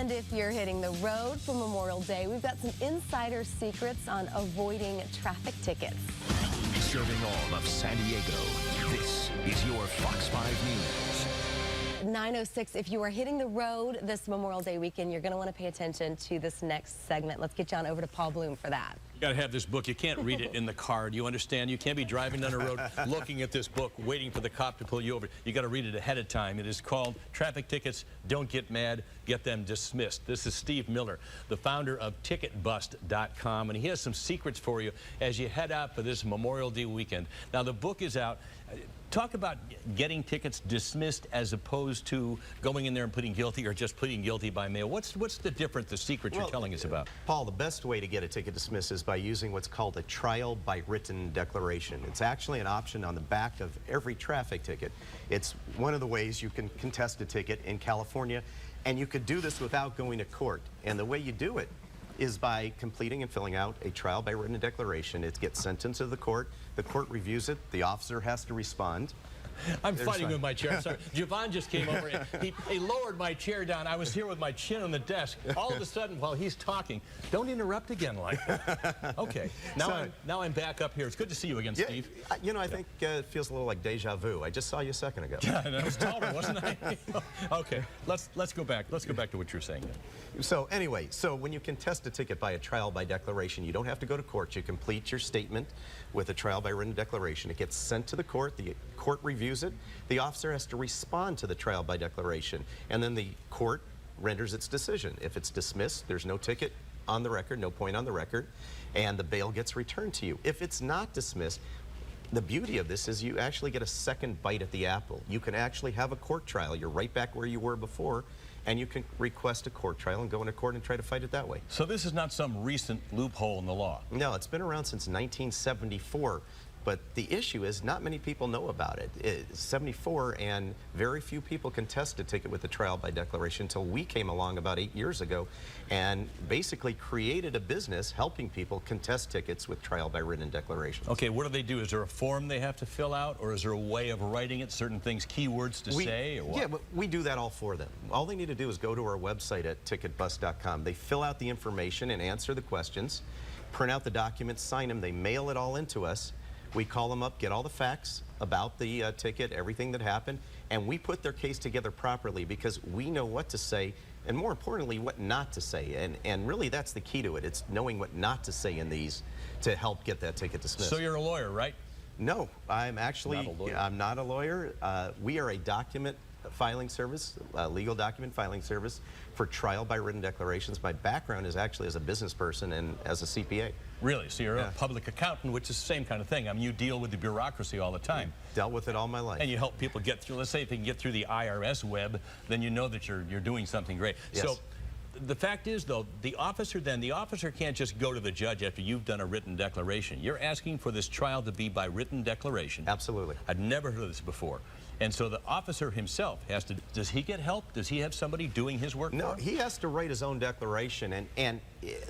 And if you're hitting the road for Memorial Day, we've got some insider secrets on avoiding traffic tickets. Serving all of San Diego, this is your Fox 5 News. 9:06, if you are hitting the road this Memorial Day weekend, you're going to want to pay attention to this next segment. Let's get you on over to Paul Bloom for that. You got to have this book. You can't read it in the car. Do you understand? You can't be driving down the road looking at this book, waiting for the cop to pull you over. You got to read it ahead of time. It is called Traffic Tickets Don't Get Mad, Get Them Dismissed. This is Steve Miller, the founder of TicketBust.com, and he has some secrets for you as you head out for this Memorial Day weekend. Now, the book is out. Talk about getting tickets dismissed as opposed to going in there and pleading guilty or just pleading guilty by mail. What's the difference, the secret you're telling us about? Paul, the best way to get a ticket dismissed is by using what's called a trial by written declaration. It's actually an option on the back of every traffic ticket. It's one of the ways you can contest a ticket in California, and you could do this without going to court. And the way you do it is by completing and filling out a trial by written declaration. It gets sent into the court reviews it, the officer has to respond. I'm fighting with my chair. I'm sorry. Javon just came over. He lowered my chair down. I was here with my chin on the desk. All of a sudden, while he's talking, don't interrupt again like that. Okay. Now I'm back up here. It's good to see you again, Steve. You know, I think it feels a little like deja vu. I just saw you a second ago. Yeah, and I was taller, wasn't I? Okay. Let's go back. Let's go back to what you're saying. So anyway, when you contest a ticket by a trial by declaration, you don't have to go to court. You complete your statement with a trial by written declaration. It gets sent to the court. The court reviews it. The officer has to respond to the trial by declaration, and then the court renders its decision. If it's dismissed, there's no ticket on the record, no point on the record, and the bail gets returned to you. If it's not dismissed, the beauty of this is you actually get a second bite at the apple. You can actually have a court trial. You're right back where you were before, and you can request a court trial and go into court and try to fight it that way. So this is not some recent loophole in the law? No, it's been around since 1974. But the issue is not many people know about it. It's 74, and very few people contest a ticket with a trial by declaration until we came along about 8 years ago and basically created a business helping people contest tickets with trial by written declarations. Okay, what do they do? Is there a form they have to fill out, or is there a way of writing it, certain things, keywords to say, or what? Yeah, but we do that all for them. All they need to do is go to our website at TicketBust.com. They fill out the information and answer the questions, print out the documents, sign them, they mail it all into us. We call them up, get all the facts about the ticket, everything that happened, and we put their case together properly because we know what to say and, more importantly, what not to say. And really, that's the key to it. It's knowing what not to say in these to help get that ticket dismissed. So you're a lawyer, right? No, I'm actually, I'm not a lawyer. We are a document filing service, legal document filing service for trial by written declarations. My background is actually as a business person and as a CPA. Really? So you're a public accountant, which is the same kind of thing. I mean, you deal with the bureaucracy all the time. Dealt with it all my life. And you help people get through. Let's say if you can get through the IRS web, then you know that you're doing something great. Yes. So the fact is, though, the officer can't just go to the judge after you've done a written declaration. You're asking for this trial to be by written declaration. Absolutely. I'd never heard of this before. And so the officer himself has to, does he get help? Does he have somebody doing his work for him? No, he has to write his own declaration, and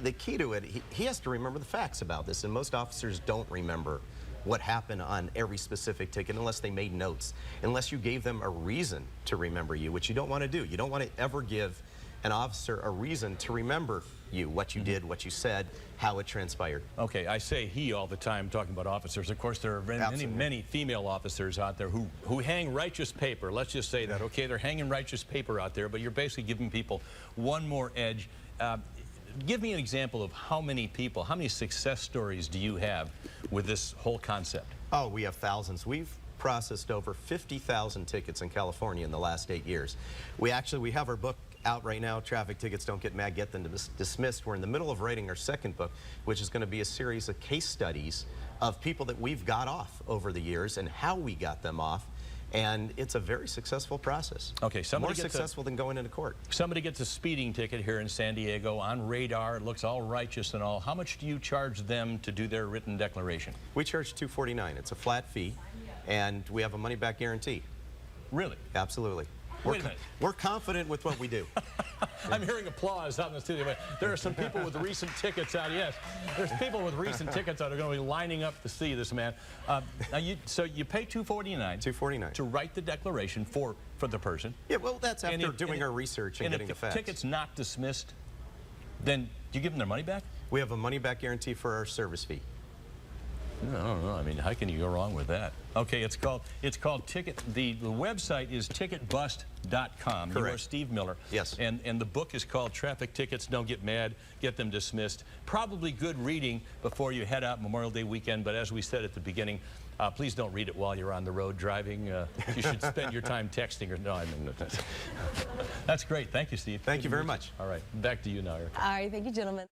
the key to it, he has to remember the facts about this, and most officers don't remember what happened on every specific ticket unless they made notes, unless you gave them a reason to remember you, which you don't want to do. You don't want to ever give an officer a reason to remember you, what you did, what you said, how it transpired. Okay, I say he all the time talking about officers. Of course, there are many female officers out there who hang righteous paper. Let's just say that, okay? They're hanging righteous paper out there, but you're basically giving people one more edge. Give me an example of how many people, how many success stories do you have with this whole concept? Oh, we have thousands. We've processed over 50,000 tickets in California in the last 8 years. We have our book out right now, Traffic Tickets Don't Get Mad, Get Them Dismissed. We're in the middle of writing our second book, which is going to be a series of case studies of people that we've got off over the years and how we got them off. And it's a very successful process. Okay, more successful than going into court. Somebody gets a speeding ticket here in San Diego on radar. It looks all righteous and all. How much do you charge them to do their written declaration? We charge $249. It's a flat fee, and we have a money-back guarantee. Really? Absolutely. Wait a minute. We're confident with what we do. I'm hearing applause out in the studio. But there are some people with recent tickets out. Yes, there's people with recent tickets out who are going to be lining up to see this man. So you pay $249. $249 to write the declaration for for the person. Yeah, well, that's And after if- doing our research and getting the if facts. the ticket's not dismissed, then do you give them their money back? We have a money-back guarantee for our service fee. I don't know. I mean, how can you go wrong with that? Okay, it's called Ticket. The website is TicketBust.com. You are Correct. Steve Miller. Yes. And the book is called Traffic Tickets Don't Get Mad, Get Them Dismissed. Probably good reading before you head out Memorial Day weekend, but as we said at the beginning, please don't read it while you're on the road driving. You should spend your time texting or no, I mean, that's great. Thank you, Steve. Thank Good you to very meet much. All right, back to you now, Eric. All right, thank you, gentlemen.